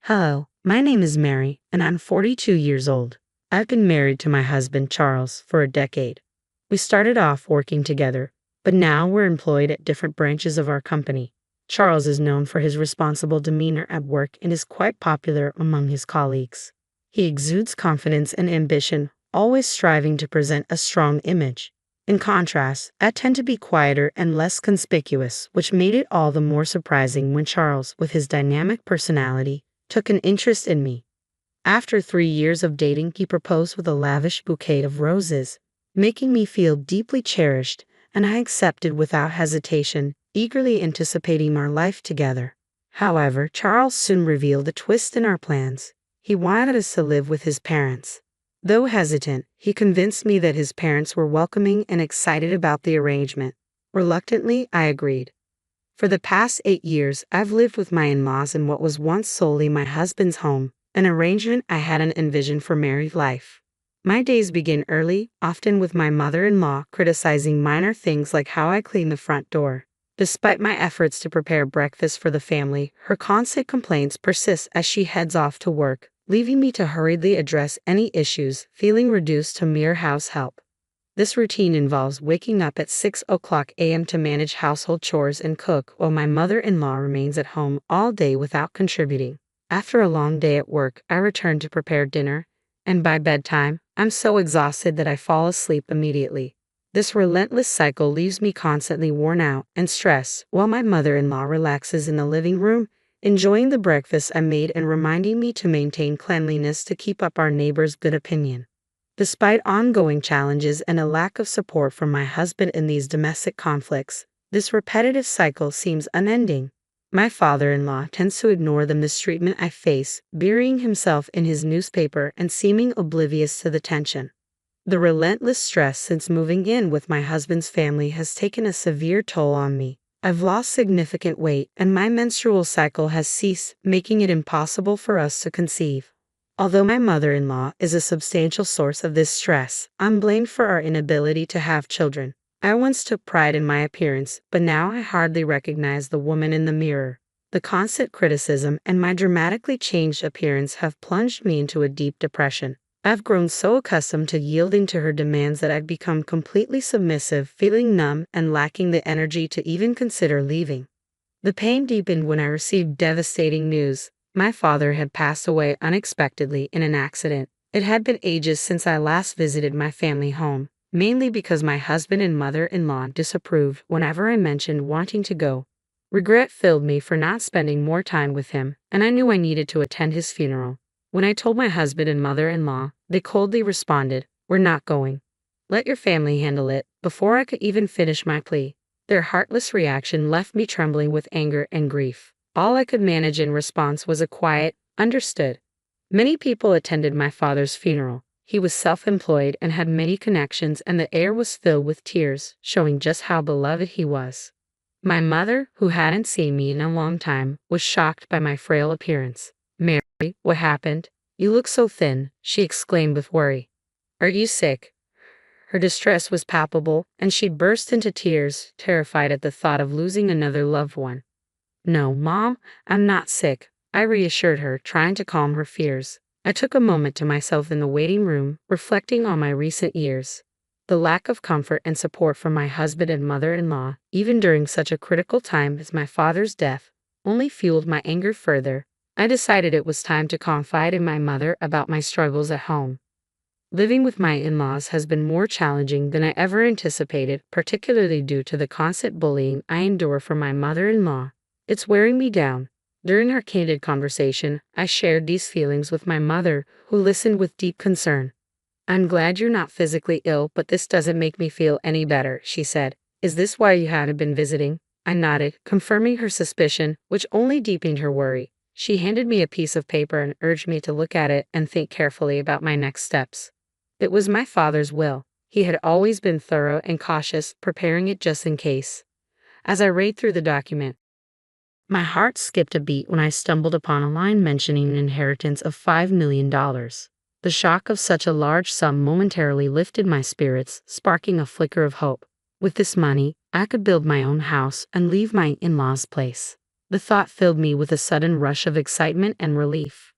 Hello, my name is Mary, and I'm 42 years old. I've been married to my husband, Charles, for a decade. We started off working together, but now we're employed at different branches of our company. Charles is known for his responsible demeanor at work and is quite popular among his colleagues. He exudes confidence and ambition, always striving to present a strong image. In contrast, I tend to be quieter and less conspicuous, which made it all the more surprising when Charles, with his dynamic personality, took an interest in me. After 3 years of dating, he proposed with a lavish bouquet of roses, making me feel deeply cherished, and I accepted without hesitation, eagerly anticipating our life together. However, Charles soon revealed a twist in our plans. He wanted us to live with his parents. Though hesitant, he convinced me that his parents were welcoming and excited about the arrangement. Reluctantly, I agreed. For the past 8 years, I've lived with my in-laws in what was once solely my husband's home, an arrangement I hadn't envisioned for married life. My days begin early, often with my mother-in-law criticizing minor things like how I clean the front door. Despite my efforts to prepare breakfast for the family, her constant complaints persist as she heads off to work, leaving me to hurriedly address any issues, feeling reduced to mere house help. This routine involves waking up at 6 a.m. to manage household chores and cook, while my mother-in-law remains at home all day without contributing. After a long day at work, I return to prepare dinner, and by bedtime, I'm so exhausted that I fall asleep immediately. This relentless cycle leaves me constantly worn out and stressed, while my mother-in-law relaxes in the living room, enjoying the breakfast I made and reminding me to maintain cleanliness to keep up our neighbors' good opinion. Despite ongoing challenges and a lack of support from my husband in these domestic conflicts, this repetitive cycle seems unending. My father-in-law tends to ignore the mistreatment I face, burying himself in his newspaper and seeming oblivious to the tension. The relentless stress since moving in with my husband's family has taken a severe toll on me. I've lost significant weight, and my menstrual cycle has ceased, making it impossible for us to conceive. Although my mother-in-law is a substantial source of this stress, I'm blamed for our inability to have children. I once took pride in my appearance, but now I hardly recognize the woman in the mirror. The constant criticism and my dramatically changed appearance have plunged me into a deep depression. I've grown so accustomed to yielding to her demands that I've become completely submissive, feeling numb and lacking the energy to even consider leaving. The pain deepened when I received devastating news. My father had passed away unexpectedly in an accident. It had been ages since I last visited my family home, mainly because my husband and mother-in-law disapproved whenever I mentioned wanting to go. Regret filled me for not spending more time with him, and I knew I needed to attend his funeral. When I told my husband and mother-in-law, they coldly responded, "We're not going. Let your family handle it," before I could even finish my plea. Their heartless reaction left me trembling with anger and grief. All I could manage in response was a quiet, "Understood." Many people attended my father's funeral. He was self-employed and had many connections, and the air was filled with tears, showing just how beloved he was. My mother, who hadn't seen me in a long time, was shocked by my frail appearance. "Mary, what happened? You look so thin," she exclaimed with worry. "Are you sick?" Her distress was palpable, and she burst into tears, terrified at the thought of losing another loved one. "No, Mom, I'm not sick," I reassured her, trying to calm her fears. I took a moment to myself in the waiting room, reflecting on my recent years. The lack of comfort and support from my husband and mother-in-law, even during such a critical time as my father's death, only fueled my anger further. I decided it was time to confide in my mother about my struggles at home. Living with my in-laws has been more challenging than I ever anticipated, particularly due to the constant bullying I endure from my mother-in-law. It's wearing me down. During our candid conversation, I shared these feelings with my mother, who listened with deep concern. "I'm glad you're not physically ill, but this doesn't make me feel any better," she said. "Is this why you hadn't been visiting?" I nodded, confirming her suspicion, which only deepened her worry. She handed me a piece of paper and urged me to look at it and think carefully about my next steps. It was my father's will. He had always been thorough and cautious, preparing it just in case. As I read through the document, my heart skipped a beat when I stumbled upon a line mentioning an inheritance of $5 million. The shock of such a large sum momentarily lifted my spirits, sparking a flicker of hope. With this money, I could build my own house and leave my in-laws' place. The thought filled me with a sudden rush of excitement and relief.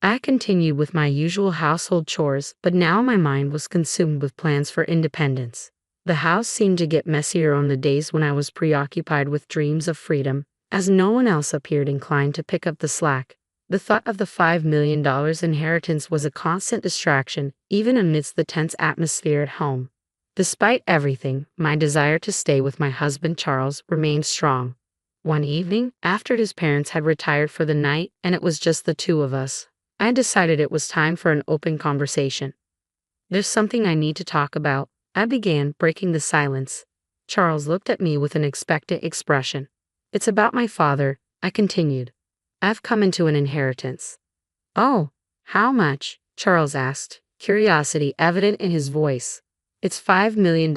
I continued with my usual household chores, but now my mind was consumed with plans for independence. The house seemed to get messier on the days when I was preoccupied with dreams of freedom, as no one else appeared inclined to pick up the slack. The thought of the $5 million inheritance was a constant distraction, even amidst the tense atmosphere at home. Despite everything, my desire to stay with my husband Charles remained strong. One evening, after his parents had retired for the night and it was just the two of us, I decided it was time for an open conversation. "There's something I need to talk about," I began, breaking the silence. Charles looked at me with an expectant expression. "It's about my father," I continued. "I've come into an inheritance." "Oh, how much?" Charles asked, curiosity evident in his voice. "It's $5 million,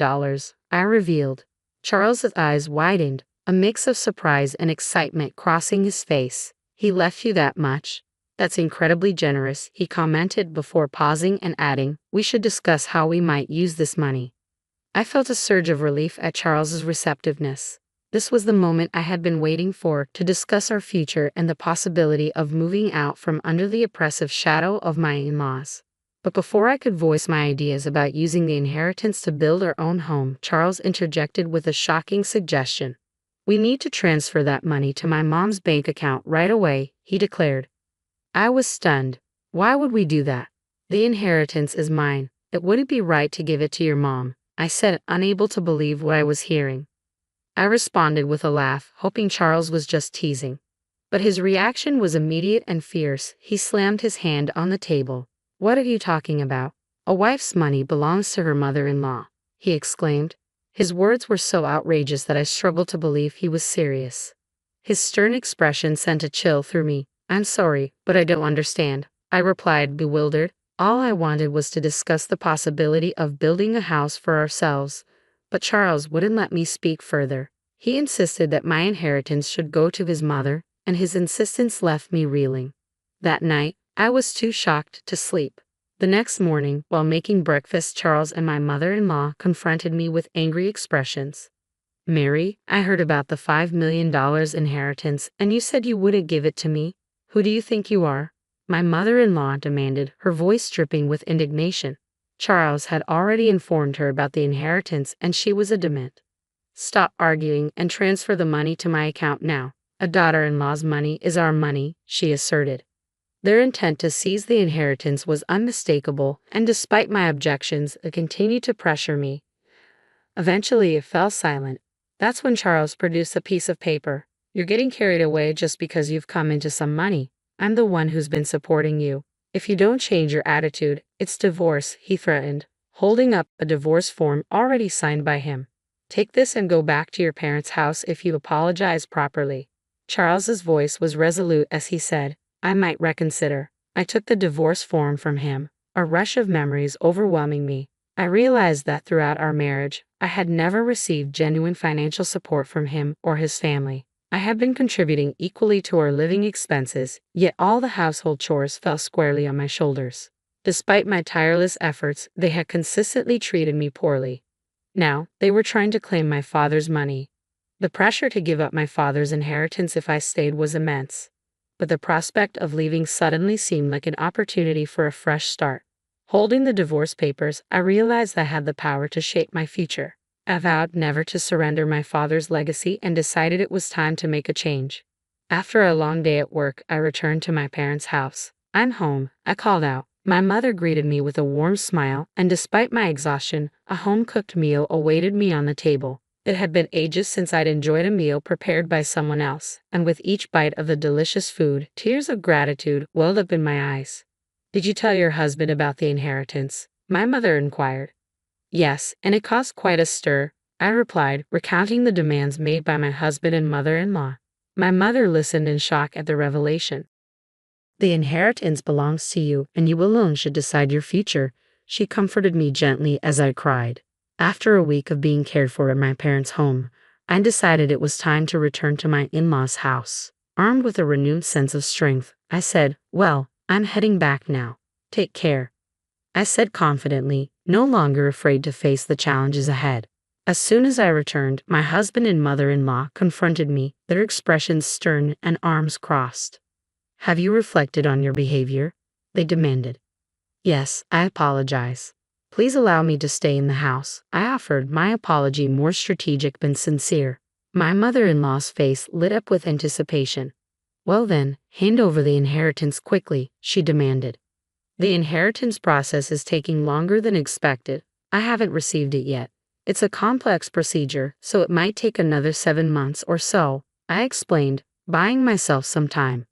I revealed. Charles's eyes widened, a mix of surprise and excitement crossing his face. "He left you that much? That's incredibly generous," he commented before pausing and adding, "We should discuss how we might use this money." I felt a surge of relief at Charles's receptiveness. This was the moment I had been waiting for, to discuss our future and the possibility of moving out from under the oppressive shadow of my in-laws. But before I could voice my ideas about using the inheritance to build our own home, Charles interjected with a shocking suggestion. "We need to transfer that money to my mom's bank account right away," he declared. I was stunned. "Why would we do that? The inheritance is mine. It wouldn't be right to give it to your mom," I said, unable to believe what I was hearing. I responded with a laugh, hoping Charles was just teasing. But his reaction was immediate and fierce. He slammed his hand on the table. "What are you talking about? A wife's money belongs to her mother-in-law," he exclaimed. His words were so outrageous that I struggled to believe he was serious. His stern expression sent a chill through me. "I'm sorry, but I don't understand," I replied, bewildered. All I wanted was to discuss the possibility of building a house for ourselves. But Charles wouldn't let me speak further. He insisted that my inheritance should go to his mother, and his insistence left me reeling. That night, I was too shocked to sleep. The next morning, while making breakfast, Charles and my mother-in-law confronted me with angry expressions. "Mary, I heard about the $5 million inheritance, and you said you wouldn't give it to me. Who do you think you are?" my mother-in-law demanded, her voice dripping with indignation. Charles had already informed her about the inheritance and she was adamant. "Stop arguing and transfer the money to my account now. A daughter-in-law's money is our money," she asserted. Their intent to seize the inheritance was unmistakable, and despite my objections, they continued to pressure me. Eventually, it fell silent. That's when Charles produced a piece of paper. "You're getting carried away just because you've come into some money. I'm the one who's been supporting you. If you don't change your attitude, it's divorce," he threatened, holding up a divorce form already signed by him. "Take this and go back to your parents' house if you apologize properly." Charles's voice was resolute as he said, "I might reconsider." I took the divorce form from him, a rush of memories overwhelming me. I realized that throughout our marriage, I had never received genuine financial support from him or his family. I had been contributing equally to our living expenses, yet all the household chores fell squarely on my shoulders. Despite my tireless efforts, they had consistently treated me poorly. Now, they were trying to claim my father's money. The pressure to give up my father's inheritance if I stayed was immense. But the prospect of leaving suddenly seemed like an opportunity for a fresh start. Holding the divorce papers, I realized I had the power to shape my future. I vowed never to surrender my father's legacy and decided it was time to make a change. After a long day at work, I returned to my parents' house. "I'm home," I called out. My mother greeted me with a warm smile, and despite my exhaustion, a home-cooked meal awaited me on the table. It had been ages since I'd enjoyed a meal prepared by someone else, and with each bite of the delicious food, tears of gratitude welled up in my eyes. "Did you tell your husband about the inheritance?" my mother inquired. "Yes, and it caused quite a stir," I replied, recounting the demands made by my husband and mother-in-law. My mother listened in shock at the revelation. "The inheritance belongs to you, and you alone should decide your future," she comforted me gently as I cried. After a week of being cared for at my parents' home, I decided it was time to return to my in-laws' house. Armed with a renewed sense of strength, I said, "Well, I'm heading back now. Take care," I said confidently, no longer afraid to face the challenges ahead. As soon as I returned, my husband and mother-in-law confronted me, their expressions stern and arms crossed. "Have you reflected on your behavior?" they demanded. "Yes, I apologize. Please allow me to stay in the house," I offered, my apology more strategic than sincere. My mother-in-law's face lit up with anticipation. "Well then, hand over the inheritance quickly," she demanded. "The inheritance process is taking longer than expected. I haven't received it yet. It's a complex procedure, so it might take another 7 months or so," I explained, buying myself some time.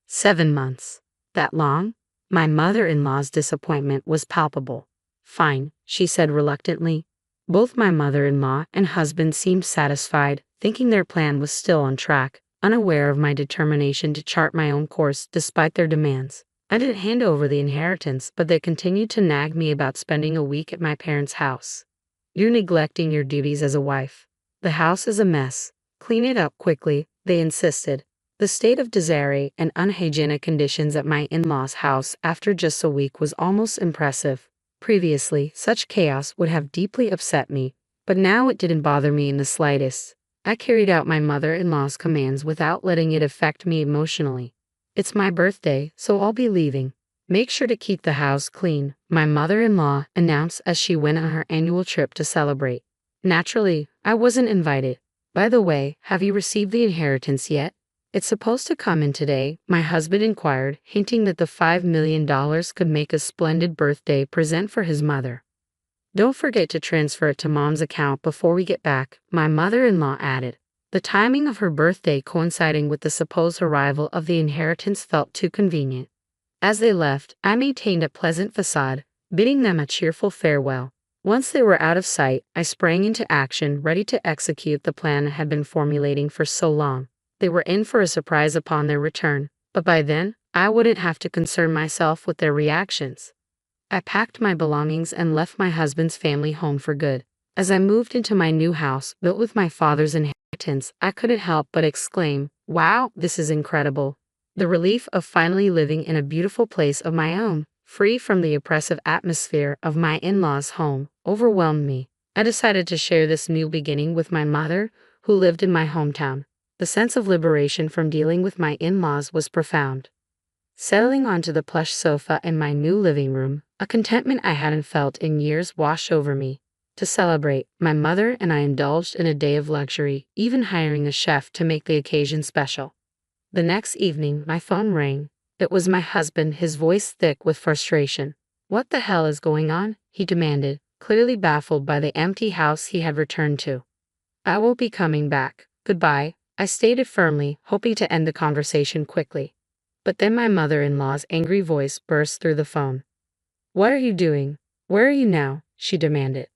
7 months? That long? My mother-in-law's disappointment was palpable. "Fine," she said reluctantly. Both my mother-in-law and husband seemed satisfied, thinking their plan was still on track, unaware of my determination to chart my own course despite their demands. I didn't hand over the inheritance, but they continued to nag me about spending a week at my parents' house. "You're neglecting your duties as a wife. The house is a mess. Clean it up quickly," they insisted. The state of disarray and unhygienic conditions at my in-laws' house after just a week was almost impressive. Previously, such chaos would have deeply upset me, but now it didn't bother me in the slightest. I carried out my mother-in-law's commands without letting it affect me emotionally. "It's my birthday, so I'll be leaving. Make sure to keep the house clean," my mother-in-law announced as she went on her annual trip to celebrate. Naturally, I wasn't invited. "By the way, have you received the inheritance yet? It's supposed to come in today," my husband inquired, hinting that the $5 million could make a splendid birthday present for his mother. "Don't forget to transfer it to Mom's account before we get back," my mother-in-law added. The timing of her birthday coinciding with the supposed arrival of the inheritance felt too convenient. As they left, I maintained a pleasant facade, bidding them a cheerful farewell. Once they were out of sight, I sprang into action, ready to execute the plan I had been formulating for so long. They were in for a surprise upon their return, but by then, I wouldn't have to concern myself with their reactions. I packed my belongings and left my husband's family home for good. As I moved into my new house, built with my father's inheritance, I couldn't help but exclaim, "Wow, this is incredible." The relief of finally living in a beautiful place of my own, free from the oppressive atmosphere of my in-laws' home, overwhelmed me. I decided to share this new beginning with my mother, who lived in my hometown. The sense of liberation from dealing with my in-laws was profound. Settling onto the plush sofa in my new living room, a contentment I hadn't felt in years washed over me. To celebrate, my mother and I indulged in a day of luxury, even hiring a chef to make the occasion special. The next evening, my phone rang. It was my husband, his voice thick with frustration. "What the hell is going on?" he demanded, clearly baffled by the empty house he had returned to. "I will be coming back. Goodbye," I stated firmly, hoping to end the conversation quickly. But then my mother-in-law's angry voice burst through the phone. "What are you doing? Where are you now?" she demanded.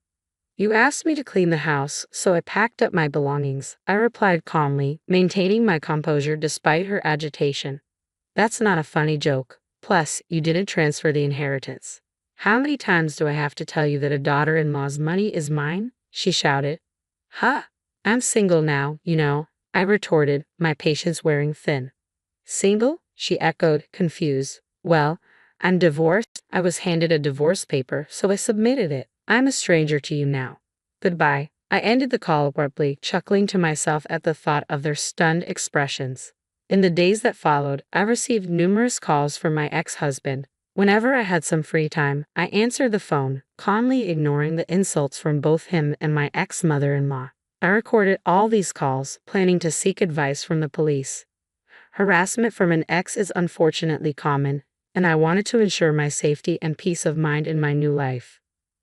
"You asked me to clean the house, so I packed up my belongings," I replied calmly, maintaining my composure despite her agitation. "That's not a funny joke. Plus, you didn't transfer the inheritance. How many times do I have to tell you that a daughter-in-law's money is mine?" she shouted. "Huh? I'm single now, you know," I retorted, my patience wearing thin. "Single?" she echoed, confused. "Well, I'm divorced. I was handed a divorce paper, so I submitted it. I'm a stranger to you now. Goodbye." I ended the call abruptly, chuckling to myself at the thought of their stunned expressions. In the days that followed, I received numerous calls from my ex-husband. Whenever I had some free time, I answered the phone, calmly ignoring the insults from both him and my ex-mother-in-law. I recorded all these calls, planning to seek advice from the police. Harassment from an ex is unfortunately common, and I wanted to ensure my safety and peace of mind in my new life.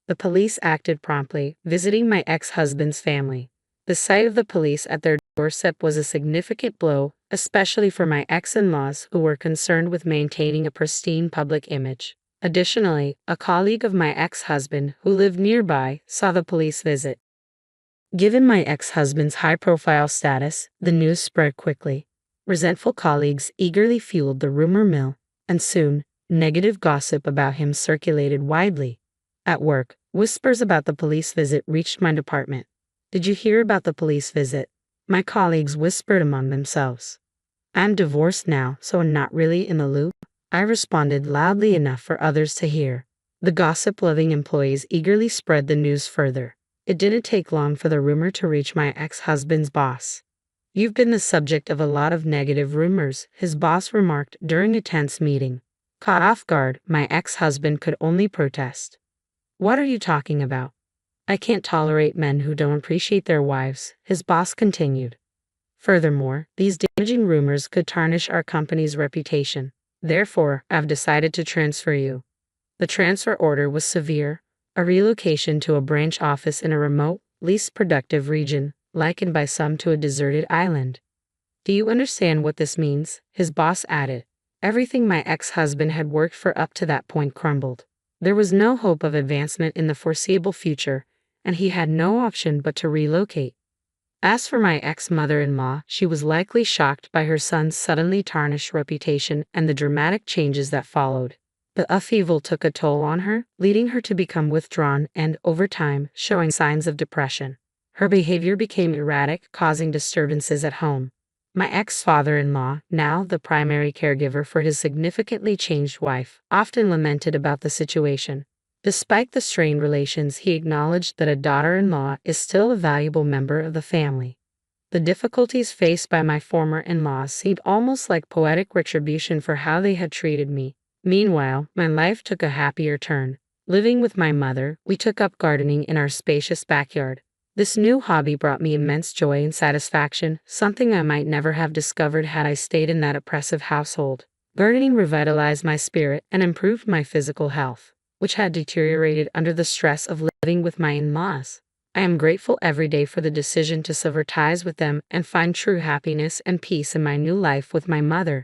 The police acted promptly, visiting my ex-husband's family. The sight of the police at their doorstep was a significant blow, especially for my ex-in-laws who were concerned with maintaining a pristine public image. Additionally, a colleague of my ex-husband who lived nearby saw the police visit. Given my ex-husband's high-profile status, the news spread quickly. Resentful colleagues eagerly fueled the rumor mill, and soon, negative gossip about him circulated widely. At work, whispers about the police visit reached my department. "Did you hear about the police visit?" my colleagues whispered among themselves. "I'm divorced now, so I'm not really in the loop," I responded loudly enough for others to hear. The gossip-loving employees eagerly spread the news further. It didn't take long for the rumor to reach my ex-husband's boss. "You've been the subject of a lot of negative rumors," his boss remarked during a tense meeting. Caught off guard, my ex-husband could only protest. "What are you talking about? I can't tolerate men who don't appreciate their wives," his boss continued. "Furthermore, these damaging rumors could tarnish our company's reputation. Therefore, I've decided to transfer you." The transfer order was severe: a relocation to a branch office in a remote, least productive region, likened by some to a deserted island. "Do you understand what this means?" his boss added. Everything my ex-husband had worked for up to that point crumbled. There was no hope of advancement in the foreseeable future, and he had no option but to relocate. As for my ex-mother-in-law, she was likely shocked by her son's suddenly tarnished reputation and the dramatic changes that followed. The upheaval took a toll on her, leading her to become withdrawn and, over time, showing signs of depression. Her behavior became erratic, causing disturbances at home. My ex-father-in-law, now the primary caregiver for his significantly changed wife, often lamented about the situation. Despite the strained relations, he acknowledged that a daughter-in-law is still a valuable member of the family. The difficulties faced by my former in-laws seemed almost like poetic retribution for how they had treated me. Meanwhile, my life took a happier turn. Living with my mother, we took up gardening in our spacious backyard. This new hobby brought me immense joy and satisfaction, something I might never have discovered had I stayed in that oppressive household. Gardening revitalized my spirit and improved my physical health, which had deteriorated under the stress of living with my in-laws. I am grateful every day for the decision to sever ties with them and find true happiness and peace in my new life with my mother.